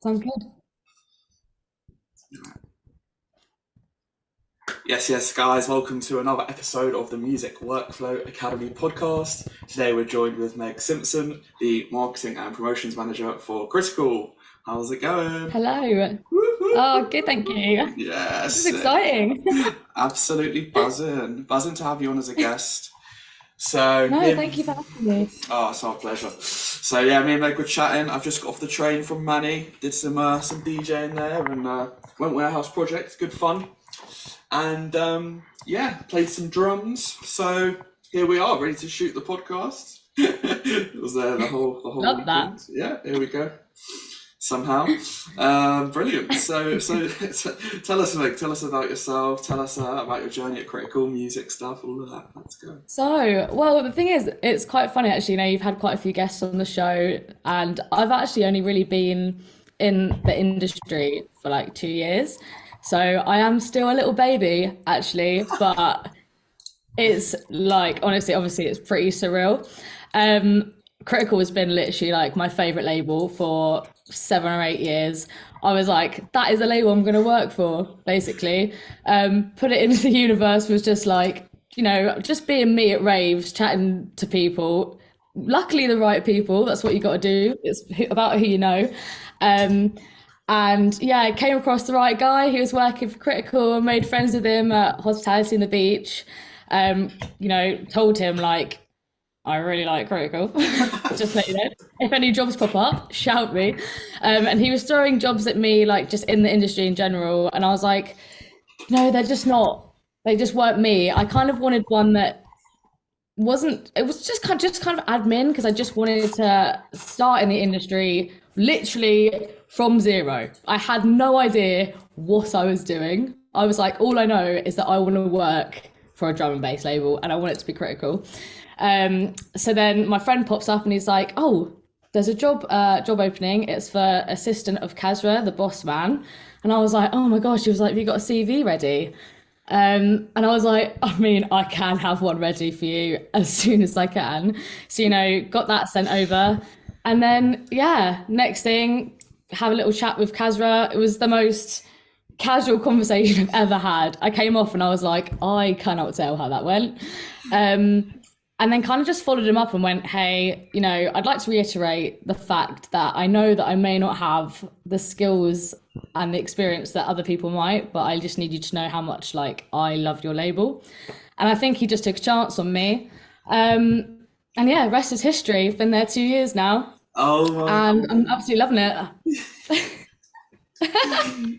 Sounds good. Yes, guys, welcome to another episode of the Music Workflow Academy podcast. Today we're joined with Meg Simpson, the Marketing and Promotions Manager for Critical. How's it going? Hello. Oh, good, thank you. This is Yes, exciting. absolutely buzzing. Buzzing to have you on as a guest. So, No, thank you for having me. oh, it's our pleasure. So yeah, me and Meg were chatting. I've just got off the train from Manny, did some DJing there, and went warehouse project. Good fun. And yeah, played some drums. So here we are, ready to shoot the podcast. It was there the whole Love that. weekend. Yeah, here we go. Somehow, brilliant. So tell us, Meg. Tell us about yourself. Tell us about your journey at Critical, music stuff, all of that. Let's go. Well, the thing is, it's quite funny actually. You've had quite a few guests on the show, and I've actually only really been in the industry for like 2 years. So I am still a little baby actually, but it's like honestly, obviously, it's pretty surreal. Critical has been literally like my favorite label for 7 or 8 years. I was like, that is a label I'm going to work for, basically. Put it into the universe was just like, just being me at raves, chatting to people. Luckily, the right people. That's what you got to do. It's about who you know. And yeah, I came across the right guy. He was working for Critical, made friends with him at Hospitality in the Beach. Told him like, I really like Critical. Just let you know. If any jobs pop up, shout me. And he was throwing jobs at me, like just in the industry in general. And I was like, no, they're just not. They just weren't me. I kind of wanted one that wasn't. It was just kind of admin because I just wanted to start in the industry literally from zero. I had no idea what I was doing. I was like, all I know is that I want to work for a drum and bass label and I want it to be Critical. So then my friend pops up and he's like, "Oh, there's a job opening. It's for assistant of Kasra, the boss man." And I was like, "Oh my gosh!" He was like, "Have you got a CV ready?" And I was like, "I mean, I can have one ready for you as soon as I can." So got that sent over, and then yeah, next thing, have a little chat with Kasra. It was the most casual conversation I've ever had. I came off and I was like, I cannot tell how that went. And then kind of just followed him up and went, hey, I'd like to reiterate the fact that I know that I may not have the skills and the experience that other people might, but I just need you to know how much like I love your label. And I think he just took a chance on me. And yeah, rest is history. I've been there 2 years now. Oh my And I'm absolutely loving it.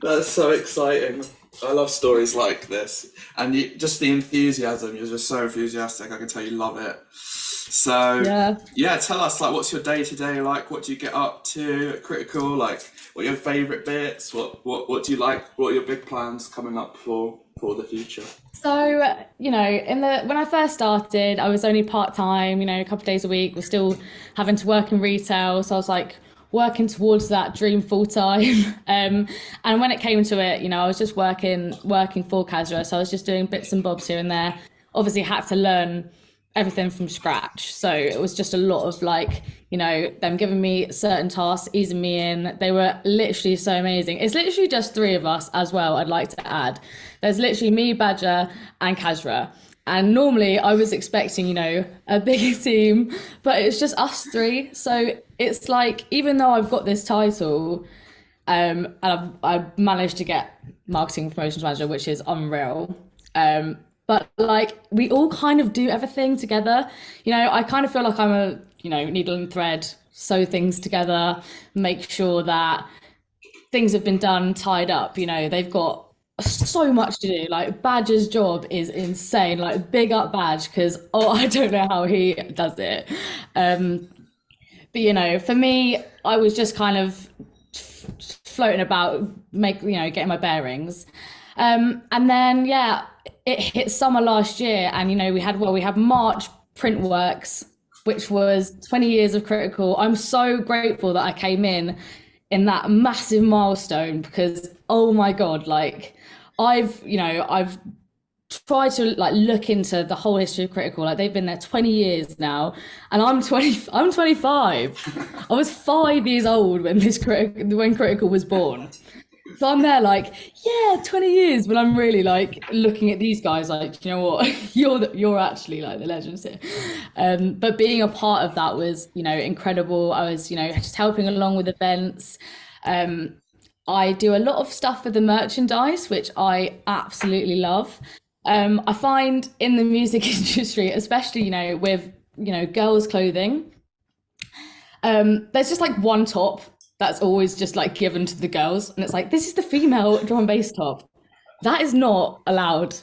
That's so exciting. I love stories like this. And just the enthusiasm, you're just so enthusiastic. I can tell you love it. So, Yeah. yeah, tell us, like, what's your day to day like? What do you get up to at Critical? Like, what are your favourite bits? What do you like? What are your big plans coming up for the future? So, when I first started, I was only part-time, a couple of days a week. We're still having to work in retail. So I was like working towards that dream full-time. And when it came to it, I was just working for Kasra. So I was just doing bits and bobs here and there. Obviously had to learn everything from scratch. So it was just a lot of like, them giving me certain tasks, easing me in. They were literally so amazing. It's literally just three of us as well, I'd like to add. There's literally me, Badger, and Kasra. And normally I was expecting, a bigger team, but it's just us three. So it's like, even though I've got this title, and I've managed to get marketing and promotions manager, which is unreal. But like we all kind of do everything together. I kind of feel like I'm a, needle and thread, sew things together, make sure that things have been done, tied up. They've got so much to do. Like Badger's job is insane. Like big up Badge because I don't know how he does it. But for me, I was just kind of floating about, getting my bearings. And then yeah, it hit summer last year, and we had March Printworks, which was 20 years of Critical. I'm so grateful that I came in that massive milestone because oh my god, like I've try to like look into the whole history of Critical. Like they've been there 20 years now, and I'm 25. I was 5 years old when when Critical was born. So I'm there like, yeah, 20 years, but I'm really like looking at these guys like, you know what, you're actually like the legends here. But being a part of that was, you know, incredible. I was, you know, just helping along with events. I do a lot of stuff with the merchandise, which I absolutely love. I find in the music industry, especially, you know, with, you know, girls' clothing, there's just like one top that's always just like given to the girls, and it's like, this is the female drum and bass top. That is not allowed.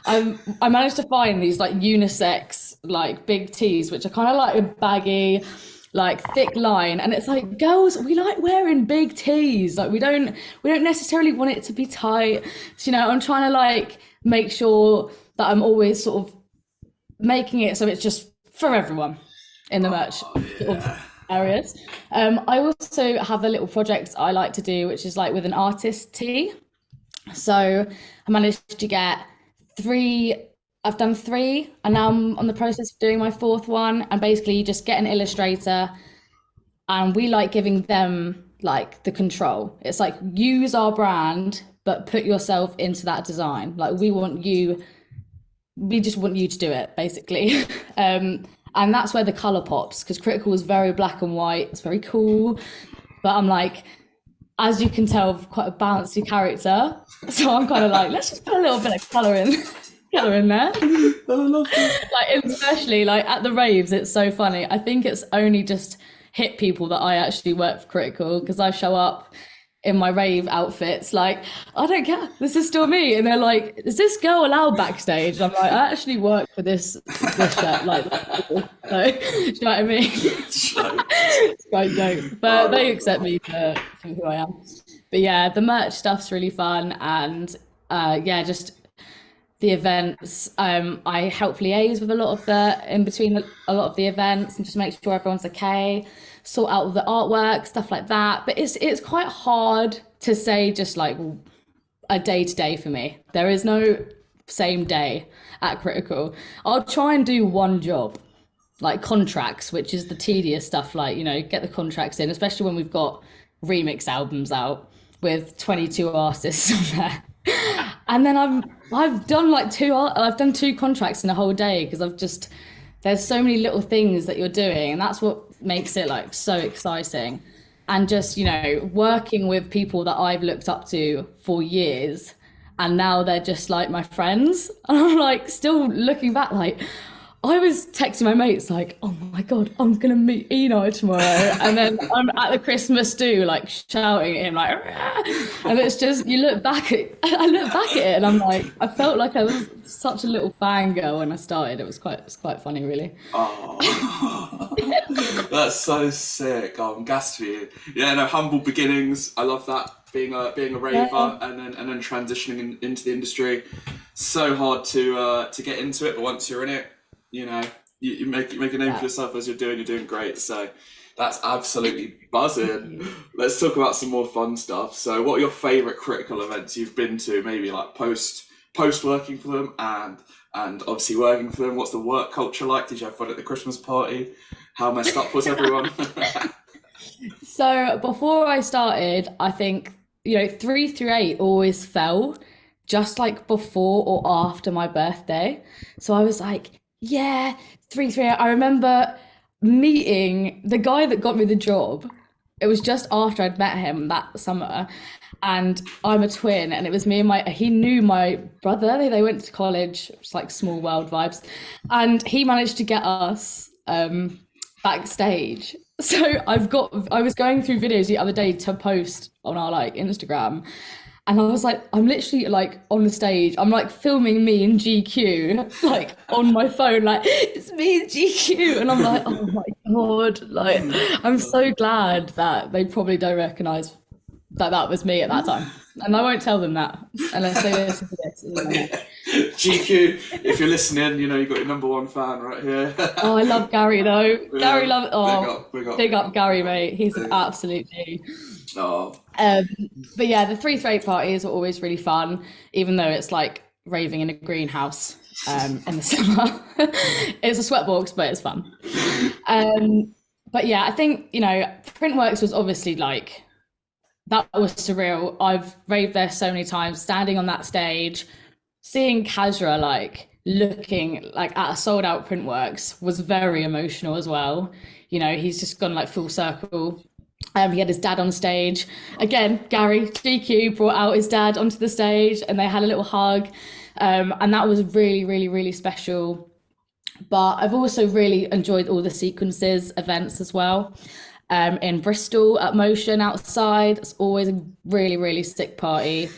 I managed to find these like unisex like big tees, which are kind of like a baggy, like thick line, and it's like, girls, we like wearing big tees. Like we don't necessarily want it to be tight. So, you know, I'm trying to like make sure that I'm always sort of making it so it's just for everyone in the merch sort of areas. I also have a little project I like to do, which is like with an artist tee. So I managed to get 3. I've done 3, and now I'm on the process of doing my 4th one. And basically you just get an illustrator, and we like giving them like the control. It's like, use our brand, but put yourself into that design. Like we just want you to do it, basically. And that's where the color pops, because Critical was very black and white. It's very cool. But I'm like, as you can tell, quite a bouncy character. So I'm kind of like, let's just put a little bit of color in there. I love it. Like, especially like at the raves, it's so funny. I think it's only just hit people that I actually work for Critical, because I show up in my rave outfits like, I don't care, this is still me. And they're like, is this girl allowed backstage? And I'm like, I actually work for this shirt. Like, so, do you know what I mean? It's quite dope. But they accept me for who I am. But yeah, the merch stuff's really fun. And yeah, just the events. I help liaise with a lot of in between a lot of the events, and just make sure everyone's okay, sort out the artwork, stuff like that. But it's quite hard to say just like a day-to-day for me. There is no same day at Critical. I'll try and do one job, like contracts, which is the tedious stuff, like, you know, get the contracts in, especially when we've got remix albums out with 22 artists on there. And then I've done like 2 contracts in a whole day, because there's so many little things that you're doing, and that's what makes it like so exciting. And just, you know, working with people that I've looked up to for years, and now they're just like my friends. And I'm like, still looking back, like, I was texting my mates like, oh my God, I'm gonna meet Eno tomorrow. And then I'm at the Christmas do, like shouting at him, like, "Rah!" And it's just, I look back at it and I'm like, I felt like I was such a little fangirl when I started. It's quite funny, really. Oh, that's so sick. Oh, I'm gassed for you. Yeah, no, humble beginnings. I love that. Being a raver, yeah. and then transitioning into the industry. So hard to get into it, but once you're in it, you know, you make a name for yourself as you're doing great. So that's absolutely buzzing. Let's talk about some more fun stuff. So what are your favourite Critical events you've been to? Maybe like post working for them and obviously working for them. What's the work culture like? Did you have fun at the Christmas party? How messed up was everyone? So before I started, I think, you know, 3 through 8 always fell just like before or after my birthday. So I was like, yeah, 3 through 8. I remember meeting the guy that got me the job. It was just after I'd met him that summer, and I'm a twin, and it was me and he knew my brother. They went to college. It's like small world vibes, and he managed to get us backstage. So I was going through videos the other day to post on our like Instagram, and I was like, I'm literally like on the stage, I'm like filming me in GQ, like on my phone, like, it's me in GQ. And I'm like, oh my God, like, I'm so glad that they probably don't recognise that was me at that time. And I won't tell them that unless they listen to this. GQ, if you're listening, you know, you've got your #1 fan right here. Oh, I love Gary though. Yeah, Gary love. Oh, big up Gary, mate. He's an absolute G. Oh. But yeah, the 3 through 8 parties are always really fun, even though it's like raving in a greenhouse in the summer. It's a sweatbox, but it's fun. But yeah, I think, you know, Printworks was obviously like, that was surreal. I've raved there so many times, standing on that stage, seeing Kazra like looking like at a sold out Printworks was very emotional as well. You know, he's just gone like full circle. He had his dad on stage. Again, Gary, GQ brought out his dad onto the stage and they had a little hug. And that was really, really, really special. But I've also really enjoyed all the sequences events as well. In Bristol at Motion outside, it's always a really, really sick party.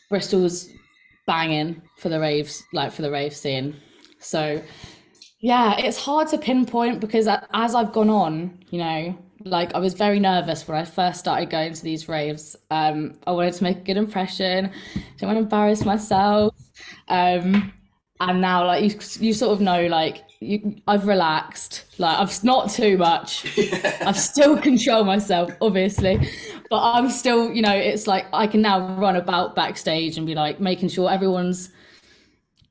Bristol's banging for the raves, like for the rave scene. So yeah, it's hard to pinpoint because as I've gone on, you know, like I was very nervous when I first started going to these raves. I wanted to make a good impression, didn't want to embarrass myself. And now like you sort of know, like I've relaxed, like I've not too much. I've still control myself, obviously, but I'm still, you know, it's like I can now run about backstage and be like making sure everyone's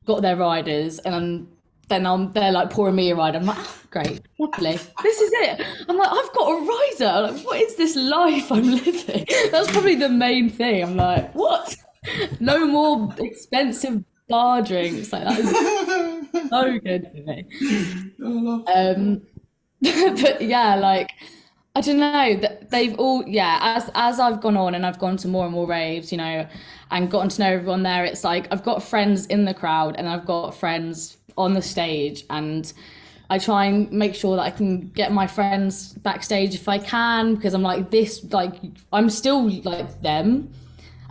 got their riders, and they're like pouring me a ride. I'm like, oh, great, lovely, this is it. I'm like, I've got a rider. Like, what is this life I'm living? That's probably the main thing. I'm like, what? No more expensive bar drinks. Like that is so good for me. But yeah, like I don't know. They've all, yeah. As I've gone on and I've gone to more and more raves, you know, and gotten to know everyone there, it's like I've got friends in the crowd and I've got friends on the stage, and I try and make sure that I can get my friends backstage if I can, because I'm like this, like I'm still like them,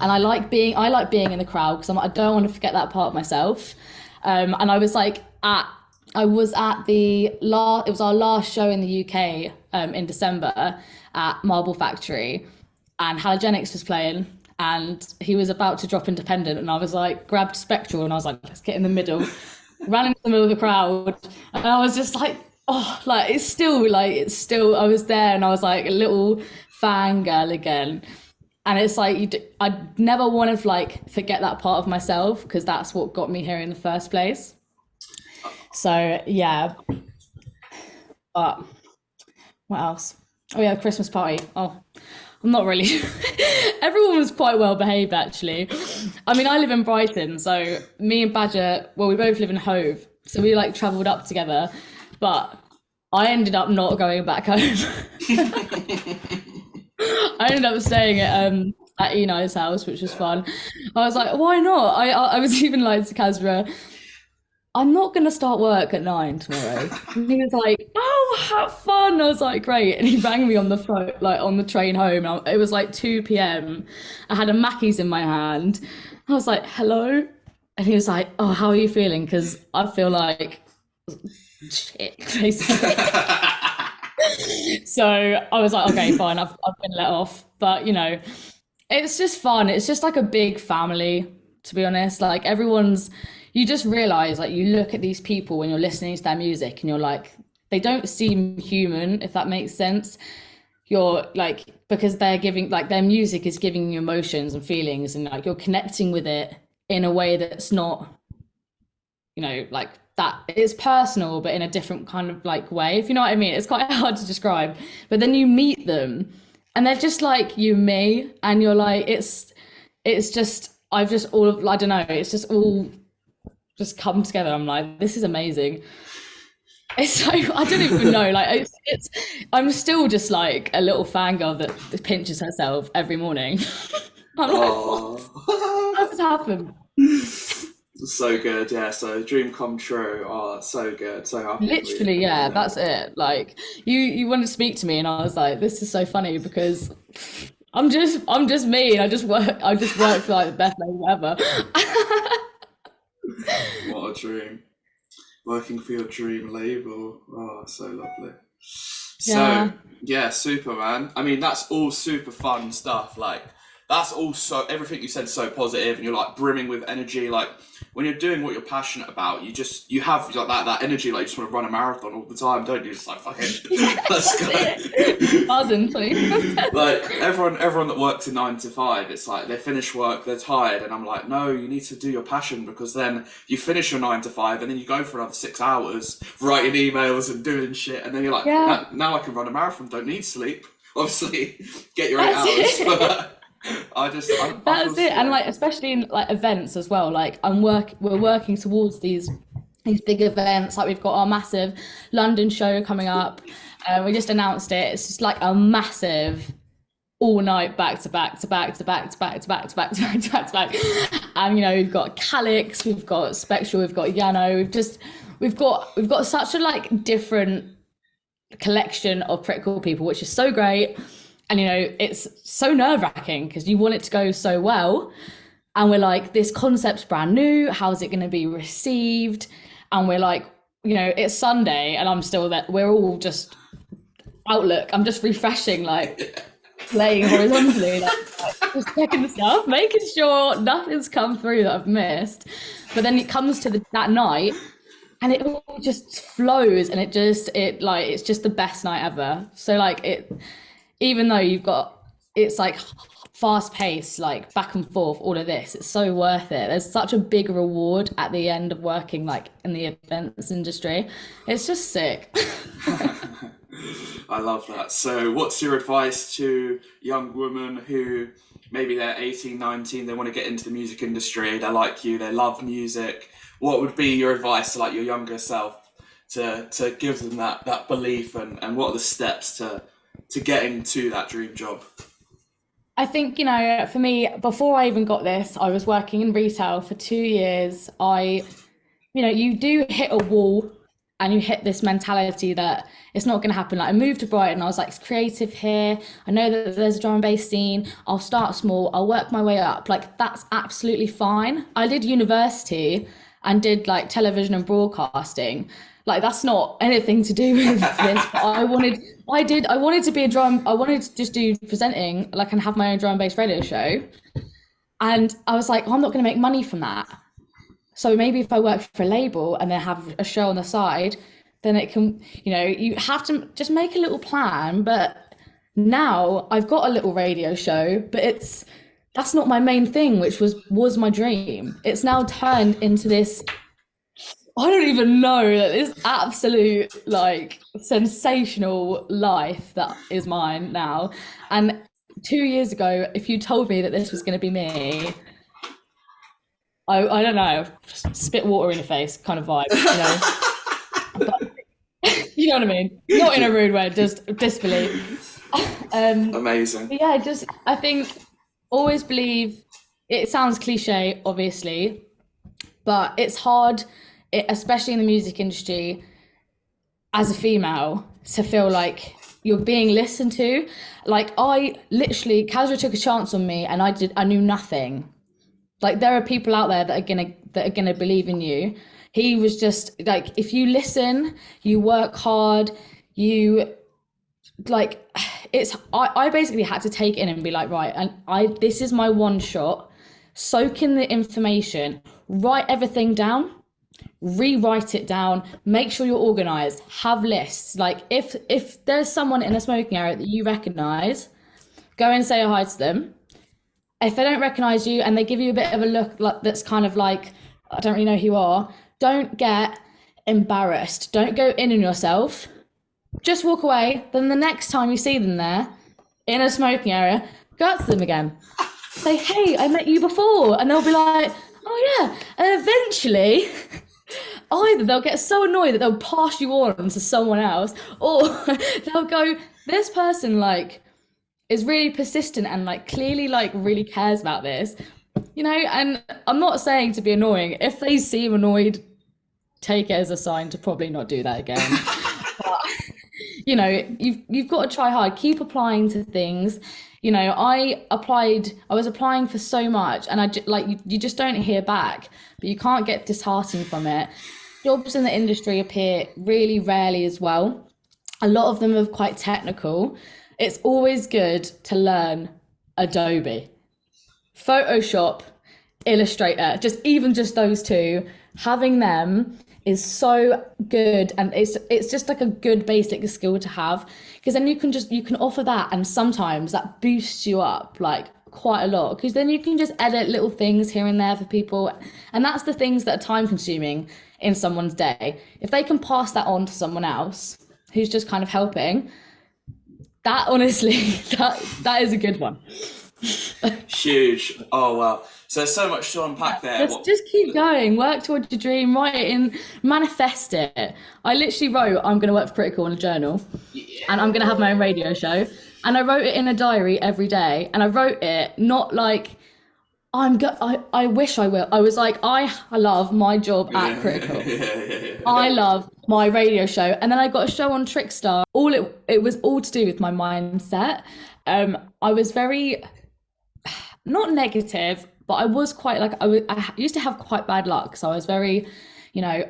and I like being in the crowd because I don't want to forget that part of myself. And I was like I was at it was our last show in the UK in December at Marble Factory, and Halogenics was playing, and he was about to drop Independent, and I was like, grabbed Spectral, and I was like, let's get in the middle, ran into the middle of the crowd, and I was just like, oh, like it's still, I was there, and I was like a little fangirl again. And it's like, I never want to like forget that part of myself, because that's what got me here in the first place. So yeah, but what else? Oh yeah, Christmas party. Oh, I'm not really. Everyone was quite well behaved actually. I mean, I live in Brighton, so me and Badger, well, we both live in Hove, so we like travelled up together. But I ended up not going back home. I ended up staying at Eno's house, which was fun. I was like, why not? I was even like to Kazra, I'm not going to start work at 9 tomorrow. And he was like, oh, have fun. I was like, great. And he rang me on the phone, like on the train home. It was like 2 p.m. I had a Mackey's in my hand. I was like, hello. And he was like, oh, how are you feeling? Because I feel like shit, basically. So I was like, okay, fine. I've been let off. But, you know, it's just fun. It's just like a big family, to be honest. Like you just realize, like, you look at these people when you're listening to their music and you're like, they don't seem human, if that makes sense. You're like, because they're giving, like, their music is giving you emotions and feelings, and like you're connecting with it in a way that's not, you know, like that it's personal, but in a different kind of like way, if you know what I mean. It's quite hard to describe. But then you meet them and they're just like you and me, and you're like, it's just, I don't know, it's just all just come together. I'm like, this is amazing. It's so, I don't even know, like I'm still just like a little fangirl that pinches herself every morning. I'm like, what? How does this happen? So good, yeah. So dream come true. Oh, that's so good. So happy. Literally, yeah, that's it. Like you wanted to speak to me, and I was like, this is so funny because I'm just me, and I just work for like the best label ever. What a dream. Working for your dream label. Oh, so lovely. Yeah. So, yeah, super, man. I mean, that's all super fun stuff. Like, that's also everything you said is so positive, and you're like brimming with energy. Like when you're doing what you're passionate about, you have like that energy. Like you just want to run a marathon all the time, don't you? Just like fuck it, let's go. Buzzing, 24/7. Like everyone that works a 9 to 5, it's like they finish work, they're tired, and I'm like, no, you need to do your passion, because then you finish your 9 to 5, and then you go for another 6 hours writing emails and doing shit, and then you're like, Yeah. now I can run a marathon, don't need sleep. Obviously, get your That's 8 hours. it. But I just I That's feel it. And like especially in like events as well. Like we're working towards these big events. Like we've got our massive London show coming up. We just announced it. It's just like a massive all night back to back to back to back to back to back to back to back to back to back. And you know, we've got Calix, we've got Spectral, we've got Yano, we've got such a like different collection of pretty cool people, which is so great. And you know, it's so nerve-wracking because you want it to go so well, and we're like, this concept's brand new, how's it going to be received? And we're like, you know, it's Sunday and I'm still there, we're all just Outlook, I'm just refreshing, like playing horizontally, like just checking the stuff, making sure nothing's come through that I've missed. But then it comes to that night and it all just flows, and it's just the best night ever. So like even though it's like fast paced, like back and forth, all of this, it's so worth it. There's such a big reward at the end of working like in the events industry. It's just sick. I love that. So what's your advice to young women who maybe they're 18, 19, they want to get into the music industry, they're like you, they love music? What would be your advice to like your younger self to give them that belief, and what are the steps to getting to that dream job? I think, you know, for me, before I even got this, I was working in retail for 2 years. You know, you do hit a wall and you hit this mentality that it's not going to happen. Like I moved to Brighton, I was like, it's creative here. I know that there's a drum and bass scene. I'll start small, I'll work my way up. Like that's absolutely fine. I did university and did like television and broadcasting. Like that's not anything to do with this, but I wanted to be I wanted to just do presenting, like, and have my own drum and bass radio show. And I was like, oh, I'm not going to make money from that. So maybe if I work for a label and then have a show on the side, then it can, you know, you have to just make a little plan. But now I've got a little radio show, but that's not my main thing, which was my dream. It's now turned into this, I don't even know, that this absolute like sensational life that is mine now. And 2 years ago, if you told me that this was going to be me, I don't know, spit water in your face kind of vibe, you know. But, you know what I mean? Not in a rude way, just disbelief. Amazing. Yeah, I think always believe. It sounds cliche, obviously, but it's hard, especially in the music industry, as a female, to feel like you're being listened to. Like I literally, Kazra took a chance on me, and I knew nothing. Like there are people out there that are gonna believe in you. He was just like, if you listen, you work hard, you like, I basically had to take it in and be like, right, and this is my one shot. Soak in the information, write everything down, rewrite it down, make sure you're organized, have lists. Like if there's someone in a smoking area that you recognize, go and say hi to them. If they don't recognize you and they give you a bit of a look like that's kind of like, I don't really know who you are, don't get embarrassed. Don't go in on yourself. Just walk away. Then the next time you see them there in a smoking area, go out to them again. Say, hey, I met you before. And they'll be like, oh yeah. And eventually, either they'll get so annoyed that they'll pass you on to someone else, or they'll go, this person like is really persistent and like clearly like really cares about this, you know. And I'm not saying to be annoying. If they seem annoyed, take it as a sign to probably not do that again. But, you know, you've got to try hard, keep applying to things. You know, I was applying for so much, and you just don't hear back, but you can't get disheartened from it. Jobs in the industry appear really rarely as well. A lot of them are quite technical. It's always good to learn Adobe. Photoshop, Illustrator, just those two, having them is so good, and it's just like a good basic skill to have, because then you can offer that, and sometimes that boosts you up like quite a lot, because then you can just edit little things here and there for people, and that's the things that are time consuming in someone's day. If they can pass that on to someone else who's just kind of helping, that honestly, that is a good one. Huge. Oh wow. So there's so much to unpack there. Just keep going, work towards your dream, write it in, manifest it. I literally wrote, I'm going to work for Critical in a journal, and I'm going to have my own radio show. And I wrote it in a diary every day. And I wrote it not like, I wish I will. I was like, I love my job at Critical. I love my radio show. And then I got a show on Trickstar. It was all to do with my mindset. I was very, not negative, but I was quite like, I used to have quite bad luck. So I was very,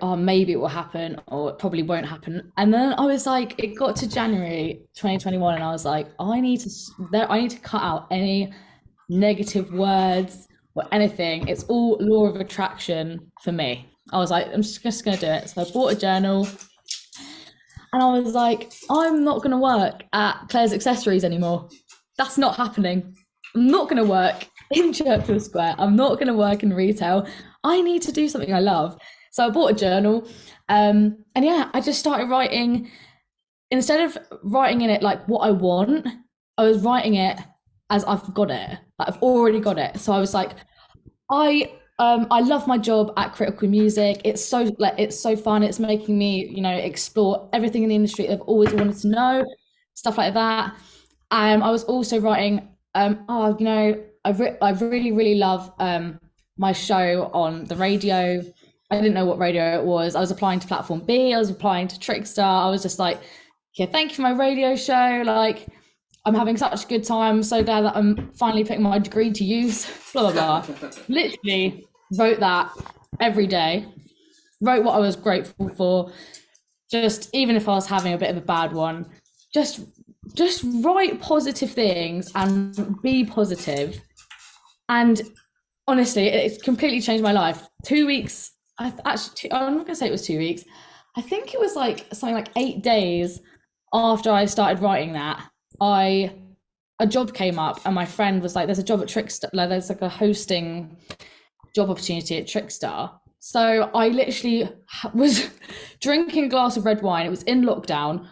oh, maybe it will happen, or it probably won't happen. And then I was like, it got to January 2021, and I was like, I need to cut out any negative words or anything. It's all law of attraction for me. I was like, I'm just going to do it. So I bought a journal, and I was like, I'm not going to work at Claire's Accessories anymore. That's not happening. I'm not going to work in Churchill Square. I'm not going to work in retail. I need to do something I love. So I bought a journal, and yeah, I just started writing. Instead of writing in it like what I want, I was writing it as I've got it. Like I've already got it. So I was like, I love my job at Critical Music. It's so fun. It's making me, explore everything in the industry I've always wanted to know, stuff like that. I was also writing, I really, really love my show on the radio. I didn't know what radio it was. I was applying to Platform B. I was applying to Trickstar. I was just like, okay, thank you for my radio show. Like, I'm having such a good time. I'm so glad that I'm finally putting my degree to use. Blah, blah, blah. Literally wrote that every day. Wrote what I was grateful for. Just, even if I was having a bit of a bad one, just write positive things and be positive. And honestly, it's completely changed my life. 2 weeks, I'm not gonna say it was 2 weeks. I think it was like something like 8 days after I started writing that, a job came up, and my friend was like, there's a job at Trickstar, like there's like a hosting job opportunity at Trickstar. So I literally was drinking a glass of red wine. It was in lockdown.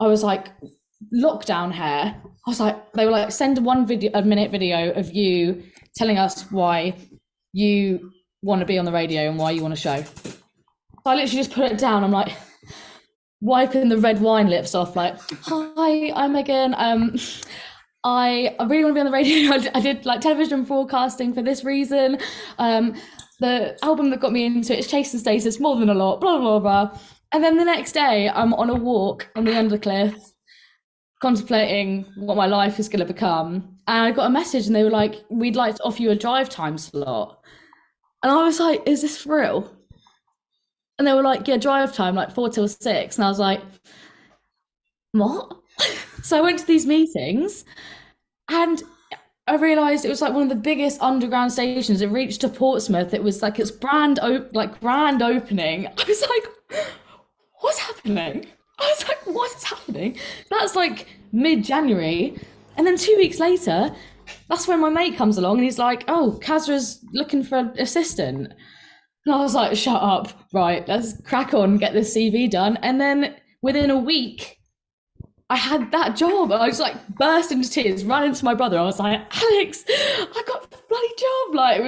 I was like, lockdown hair. I was like, they were like, send a minute video of you telling us why you want to be on the radio and why you want a show. So I literally just put it down. I'm like wiping the red wine lips off, like, hi, I'm Megan. I really want to be on the radio. I did like television broadcasting for this reason. The album that got me into it is Chase and Status, More Than a Lot, blah, blah, blah. And then the next day I'm on a walk on the Undercliff, contemplating what my life is going to become. And I got a message, and they were like, we'd like to offer you a drive time slot. And I was like, is this for real? And they were like, yeah, drive time, like 4 till 6. And I was like, what? So I went to these meetings, and I realised it was like one of the biggest underground stations. It reached to Portsmouth. It was like its grand opening. I was like, what's happening? I was like, what is happening? That's like mid-January. And then 2 weeks later, that's when my mate comes along, and he's like, oh, Kazra's looking for an assistant. And I was like, shut up. Right, let's crack on, get this CV done. And then within a week, I had that job. I was like, burst into tears, ran into my brother. I was like, Alex, I got the bloody job. Like,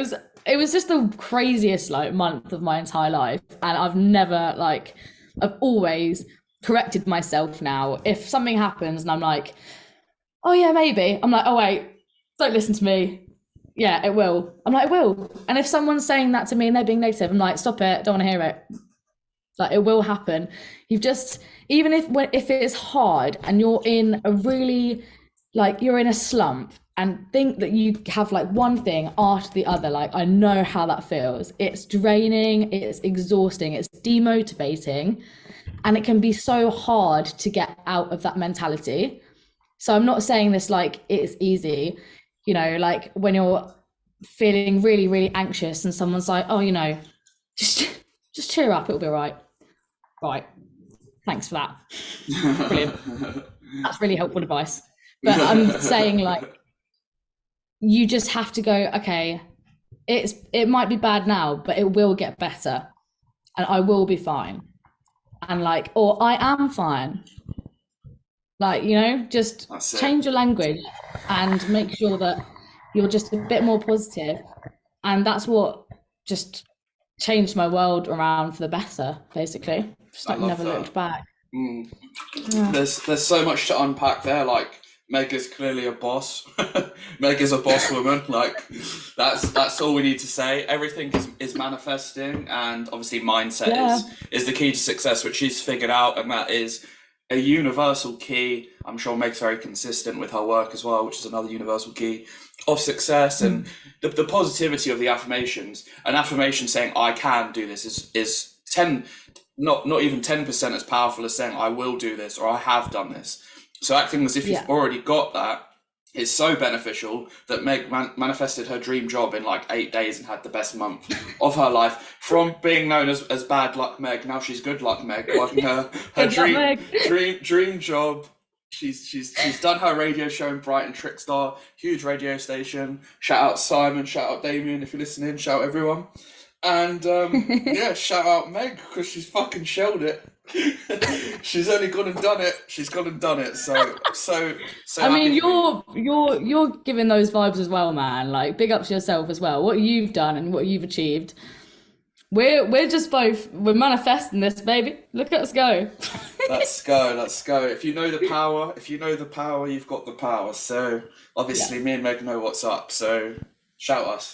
it was just the craziest like month of my entire life. And I've always corrected myself now. If something happens and I'm like, oh yeah, maybe, I'm like, oh wait, don't listen to me. Yeah, it will. I'm like, it will. And if someone's saying that to me and they're being negative, I'm like, stop it, don't want to hear it. Like, it will happen. You've just, even if it's hard and you're in a really, like, you're in a slump and think that you have like one thing after the other, like, I know how that feels. It's draining, it's exhausting, it's demotivating, and it can be so hard to get out of that mentality. So I'm not saying this like it's easy, like when you're feeling really, really anxious and someone's like, oh, just just cheer up, it'll be all right. Right. Thanks for that. Brilliant. That's really helpful advice. But I'm saying, like, you just have to go, okay, it might be bad now, but it will get better and I will be fine. And like, or I am fine. Like, just change your language and make sure that you're just a bit more positive. And that's what just changed my world around for the better, basically. Just like never looked back. Yeah. There's so much to unpack there. Like, Meg is clearly a boss. Meg is a boss woman. Like, that's all we need to say. Everything is manifesting, and obviously mindset is the key to success, which she's figured out, and that is a universal key. I'm sure Meg's very consistent with her work as well, which is another universal key of success. And the positivity of the affirmations. An affirmation saying I can do this is 10, not even 10% as powerful as saying I will do this or I have done this. So acting as if you've already got that is so beneficial that Meg manifested her dream job in like 8 days and had the best month of her life. From being known as bad luck Meg, now she's good luck Meg, working her dream job. She's done her radio show in Brighton, Trickstar, huge radio station. Shout out Simon, shout out Damien if you're listening, shout out everyone. And shout out Meg because she's fucking shelled it. She's only gone and done it. She's gone and done it. So. I mean, you're giving those vibes as well, man. Like, big up to yourself as well. What you've done and what you've achieved. We're just we're manifesting this, baby. Look at us go. Let's go. If you know the power, you've got the power. So obviously, me and Meg know what's up. So. Shout us.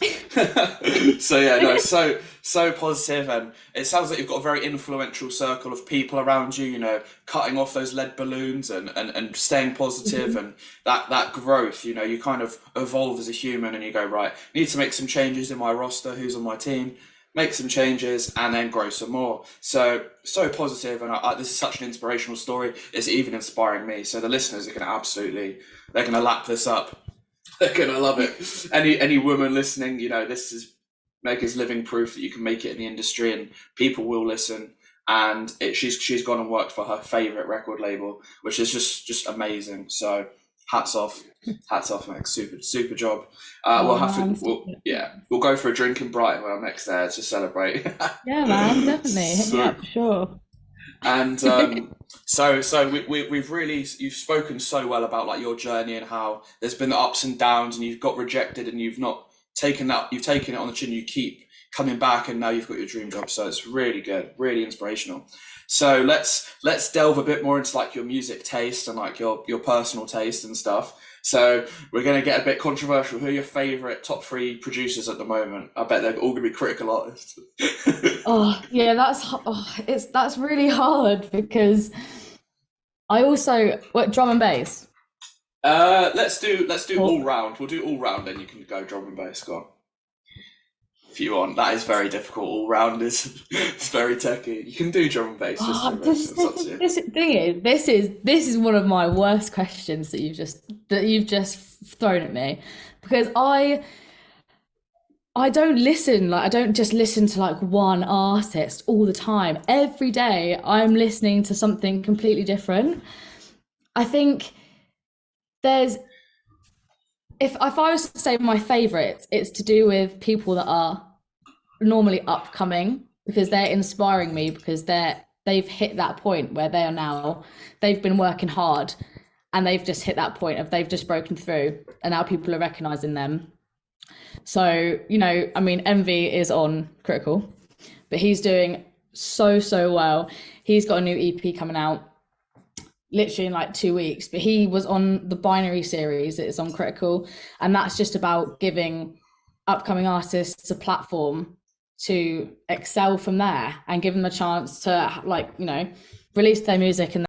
So positive, and it sounds like you've got a very influential circle of people around you, cutting off those lead balloons and staying positive, and that growth, you kind of evolve as a human and you go, right, need to make some changes in my roster, who's on my team, make some changes and then grow some more. So positive, and this is such an inspirational story. It's even inspiring me. So the listeners are they're going to lap this up. They're gonna love it. Any woman listening, this is Meg is living proof that you can make it in the industry and people will listen. And she's gone and worked for her favorite record label, which is just amazing. So hats off, Meg. Super job. We'll go for a drink in Brighton when I'm next there to celebrate. Yeah, man, definitely. Hit me up for sure. And you've spoken so well about like your journey and how there's been the ups and downs and you've got rejected and you've not taken that, you've taken it on the chin, you keep coming back and now you've got your dream job. So it's really good, really inspirational. So let's delve a bit more into like your music taste and like your personal taste and stuff. So we're going to get a bit controversial. Who are your favourite top 3 producers at the moment? I bet they're all going to be critical artists. That's really hard because I also drum and bass. Let's do all round. We'll do all round, then you can go drum and bass. Go on. If you want, that is very difficult. All round is it's very techy. You can do drum and bass. This is one of my worst questions that you've just thrown at me, because I don't listen, I don't just listen to like one artist all the time. Every day I'm listening to something completely different. I think if I was to say my favourites, it's to do with people that are normally upcoming, because they're inspiring me, because they've hit that point where they are now, they've been working hard and they've just hit that point of they've just broken through and now people are recognising them. So, I mean, Envy is on Critical, but he's doing so well. He's got a new EP coming out literally in like 2 weeks, but he was on the Binary series. It's on Critical, and that's just about giving upcoming artists a platform to excel from there and give them a chance to release their music and